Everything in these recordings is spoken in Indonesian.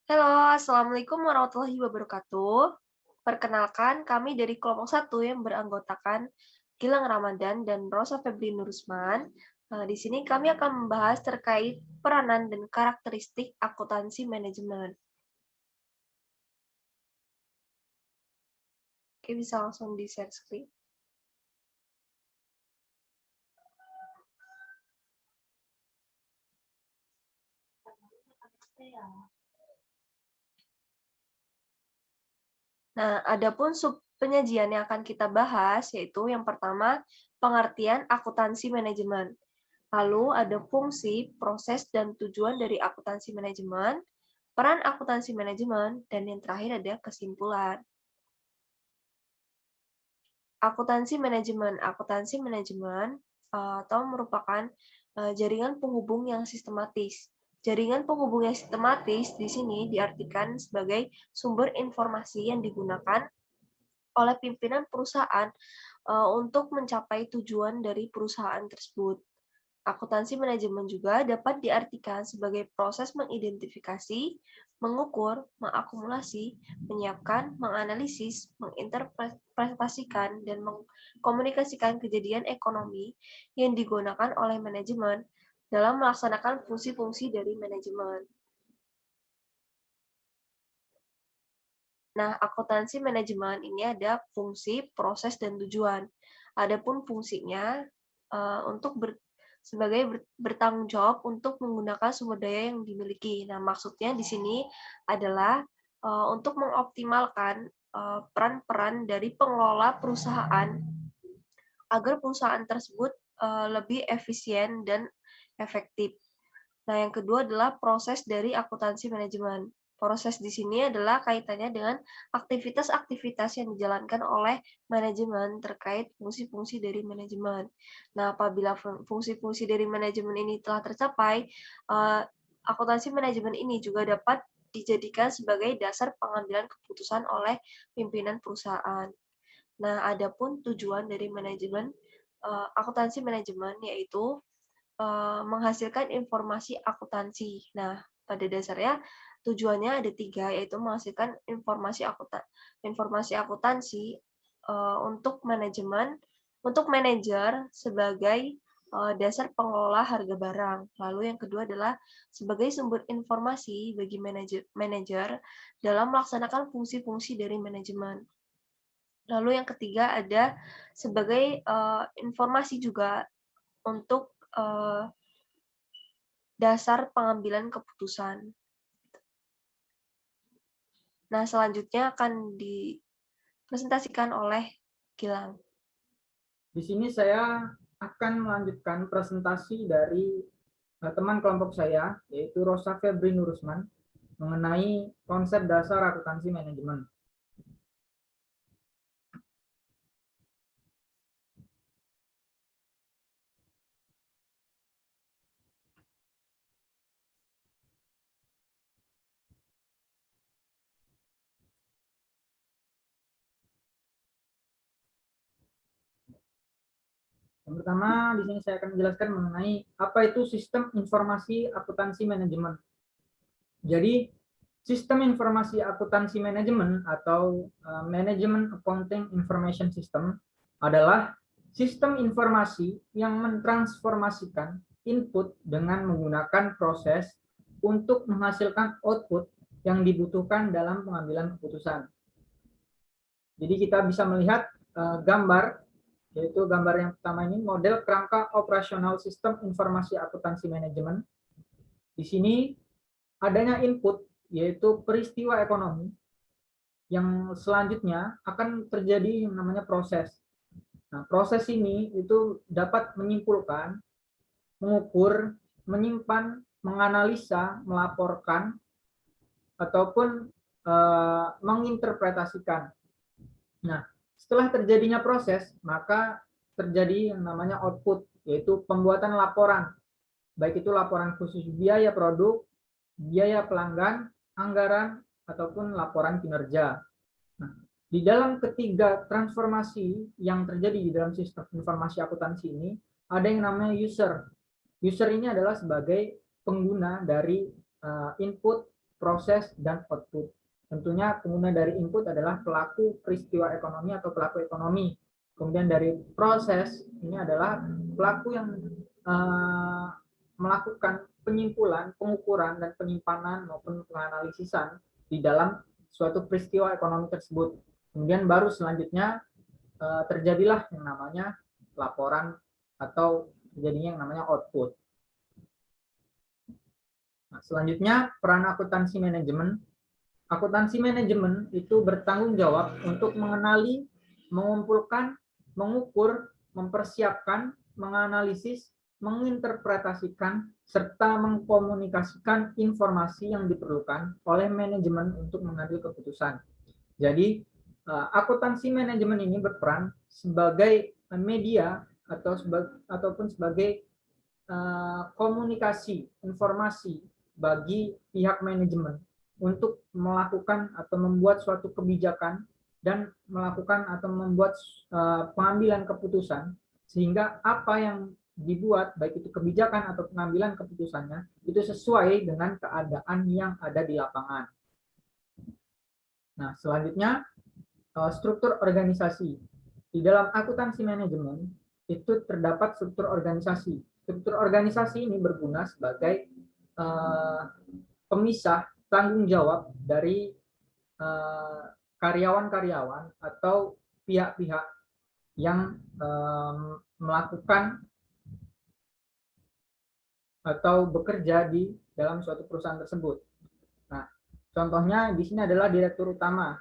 Halo, Assalamualaikum warahmatullahi wabarakatuh. Perkenalkan, kami dari kelompok satu yang beranggotakan Gilang Ramadan dan Rosa Febri Nurusman. Di sini kami akan membahas terkait peranan dan karakteristik akuntansi manajemen. Oke, bisa langsung di share screen. Nah, adapun sub penyajian yang akan kita bahas yaitu yang pertama, pengertian akuntansi manajemen. Lalu ada fungsi, proses, dan tujuan dari akuntansi manajemen, peran akuntansi manajemen, dan yang terakhir ada kesimpulan. Akuntansi manajemen atau merupakan jaringan penghubung yang sistematis. Jaringan penghubung yang sistematis di sini diartikan sebagai sumber informasi yang digunakan oleh pimpinan perusahaan untuk mencapai tujuan dari perusahaan tersebut. Akuntansi manajemen juga dapat diartikan sebagai proses mengidentifikasi, mengukur, mengakumulasi, menyiapkan, menganalisis, menginterpretasikan, dan mengkomunikasikan kejadian ekonomi yang digunakan oleh manajemen dalam melaksanakan fungsi-fungsi dari manajemen. Nah, akuntansi manajemen ini ada fungsi, proses, dan tujuan. Adapun fungsinya untuk sebagai bertanggung jawab untuk menggunakan sumber daya yang dimiliki. Nah, maksudnya di sini adalah untuk mengoptimalkan peran-peran dari pengelola perusahaan agar perusahaan tersebut lebih efisien dan efektif. Nah, yang kedua adalah proses dari akuntansi manajemen. Proses di sini adalah kaitannya dengan aktivitas-aktivitas yang dijalankan oleh manajemen terkait fungsi-fungsi dari manajemen. Nah, apabila fungsi-fungsi dari manajemen ini telah tercapai, akuntansi manajemen ini juga dapat dijadikan sebagai dasar pengambilan keputusan oleh pimpinan perusahaan. Nah, adapun tujuan dari manajemen akuntansi manajemen yaitu menghasilkan informasi akuntansi. Nah, pada dasarnya tujuannya ada tiga, yaitu menghasilkan informasi akuntansi untuk manajer sebagai dasar pengelola harga barang. Lalu yang kedua adalah sebagai sumber informasi bagi manajer dalam melaksanakan fungsi-fungsi dari manajemen. Lalu yang ketiga ada sebagai informasi juga untuk dasar pengambilan keputusan. Nah, selanjutnya akan dipresentasikan oleh Gilang. Di sini saya akan melanjutkan presentasi dari teman kelompok saya, yaitu Rosa Febri Nurusman, mengenai konsep dasar akuntansi manajemen. Yang pertama, di sini saya akan menjelaskan mengenai apa itu sistem informasi akuntansi manajemen. Jadi, sistem informasi akuntansi manajemen atau Management Accounting Information System adalah sistem informasi yang mentransformasikan input dengan menggunakan proses untuk menghasilkan output yang dibutuhkan dalam pengambilan keputusan. Jadi kita bisa melihat gambar, yaitu gambar yang pertama ini model kerangka operasional sistem informasi akuntansi manajemen. Di sini adanya input, yaitu peristiwa ekonomi, yang selanjutnya akan terjadi yang namanya proses. Nah, proses ini itu dapat menyimpulkan, mengukur, menyimpan, menganalisa, melaporkan, ataupun menginterpretasikan. Nah, setelah terjadinya proses, maka terjadi yang namanya output, yaitu pembuatan laporan, baik itu laporan khusus biaya produk, biaya pelanggan, anggaran, ataupun laporan kinerja. Nah, di dalam ketiga transformasi yang terjadi di dalam sistem informasi akuntansi ini, ada yang namanya user. User ini adalah sebagai pengguna dari input, proses, dan output. Tentunya kemudian dari input adalah pelaku peristiwa ekonomi atau pelaku ekonomi. Kemudian dari proses ini adalah pelaku yang melakukan penyimpulan, pengukuran, dan penyimpanan maupun penganalisisan di dalam suatu peristiwa ekonomi tersebut. Kemudian baru selanjutnya terjadilah yang namanya laporan atau terjadinya yang namanya output. Nah, selanjutnya peran akuntansi manajemen. Akuntansi manajemen itu bertanggung jawab untuk mengenali, mengumpulkan, mengukur, mempersiapkan, menganalisis, menginterpretasikan, serta mengkomunikasikan informasi yang diperlukan oleh manajemen untuk mengambil keputusan. Jadi, akuntansi manajemen ini berperan sebagai media ataupun sebagai komunikasi informasi bagi pihak manajemen untuk melakukan atau membuat suatu kebijakan dan melakukan atau membuat pengambilan keputusan, sehingga apa yang dibuat, baik itu kebijakan atau pengambilan keputusannya, itu sesuai dengan keadaan yang ada di lapangan. Nah, selanjutnya struktur organisasi. Di dalam akuntansi manajemen itu terdapat struktur organisasi. Struktur organisasi ini berguna sebagai pemisah tanggung jawab dari karyawan-karyawan atau pihak-pihak yang melakukan atau bekerja di dalam suatu perusahaan tersebut. Nah, contohnya di sini adalah direktur utama.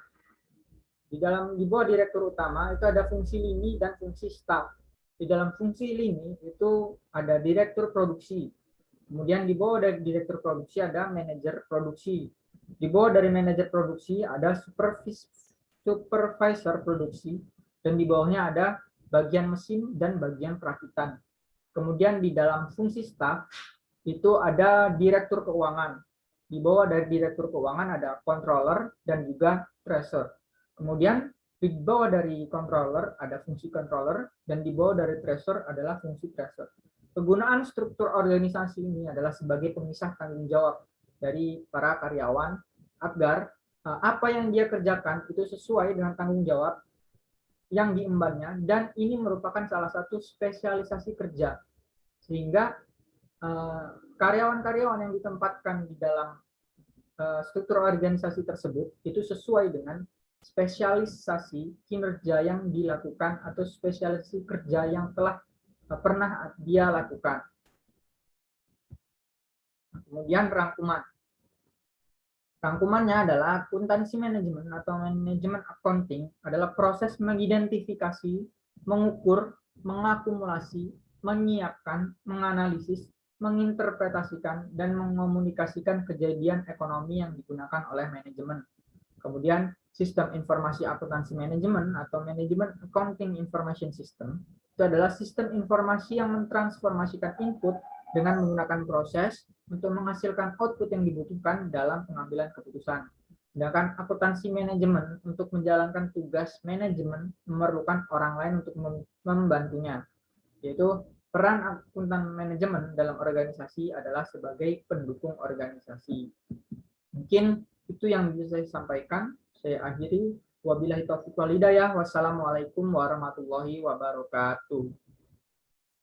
Di bawah direktur utama itu ada fungsi lini dan fungsi staf. Di dalam fungsi lini itu ada direktur produksi. Kemudian di bawah dari direktur produksi ada manajer produksi. Di bawah dari manajer produksi ada supervisor produksi. Dan di bawahnya ada bagian mesin dan bagian perakitan. Kemudian di dalam fungsi staf itu ada direktur keuangan. Di bawah dari direktur keuangan ada controller dan juga treasurer. Kemudian di bawah dari controller ada fungsi controller dan di bawah dari treasurer adalah fungsi treasurer. Penggunaan struktur organisasi ini adalah sebagai pemisah tanggung jawab dari para karyawan agar apa yang dia kerjakan itu sesuai dengan tanggung jawab yang diembannya, dan ini merupakan salah satu spesialisasi kerja, sehingga karyawan-karyawan yang ditempatkan di dalam struktur organisasi tersebut itu sesuai dengan spesialisasi kinerja yang dilakukan atau spesialisasi kerja yang telah pernah dia lakukan. Kemudian rangkuman. Rangkumannya adalah akuntansi manajemen atau manajemen accounting adalah proses mengidentifikasi, mengukur, mengakumulasi, menyiapkan, menganalisis, menginterpretasikan, dan mengomunikasikan kejadian ekonomi yang digunakan oleh manajemen. Kemudian sistem informasi akuntansi manajemen atau manajemen accounting information system itu adalah sistem informasi yang mentransformasikan input dengan menggunakan proses untuk menghasilkan output yang dibutuhkan dalam pengambilan keputusan. Sedangkan akuntansi manajemen untuk menjalankan tugas manajemen memerlukan orang lain untuk membantunya, yaitu peran akuntan manajemen dalam organisasi adalah sebagai pendukung organisasi. Mungkin itu yang bisa saya sampaikan. Saya akhiri. Wabillahi taufiq wal hidayah. Wassalamualaikum warahmatullahi wabarakatuh.